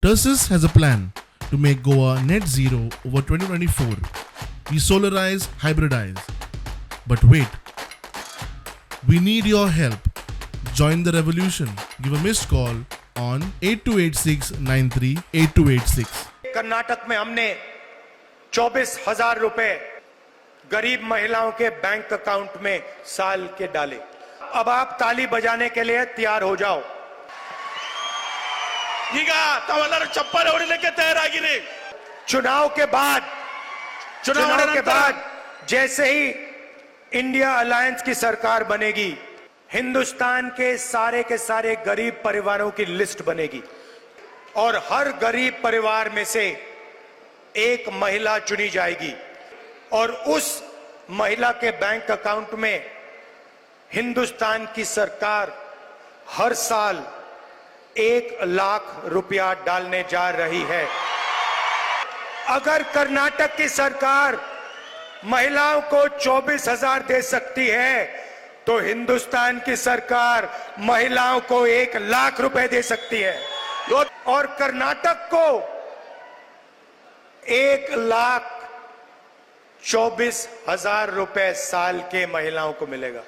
Tersus has a plan to make Goa net zero over 2024. We solarize, hybridize. But wait, we need your help. Join the revolution. Give a missed call on 828693 8286. Karnataka में हमने 24,000 रुपए गरीब महिलाओं के bank account में साल के डाले। अब आप ताली बजाने के लिए तैयार हो जाओ। ಈಗ ತಾವೆಲ್ಲರೂ ಚಪ್ಪಾಳೆ ಹೊಡಿಲಿಕ್ಕೆ ತಯಾರಾಗಿರಿ। चुनाव के बाद जैसे ही इंडिया अलायंस की सरकार बनेगी, हिंदुस्तान के सारे गरीब परिवारों की लिस्ट बनेगी और हर गरीब परिवार में से एक महिला चुनी जाएगी और उस महिला के बैंक अकाउंट में हिंदुस्तान की सरकार हर साल 1 लाख रुपया डालने जा रही है। अगर कर्नाटक की सरकार महिलाओं को 24,000 दे सकती है तो हिंदुस्तान की सरकार महिलाओं को 1 लाख रुपए दे सकती है और कर्नाटक को 1,24,000 रुपए साल के महिलाओं को मिलेगा।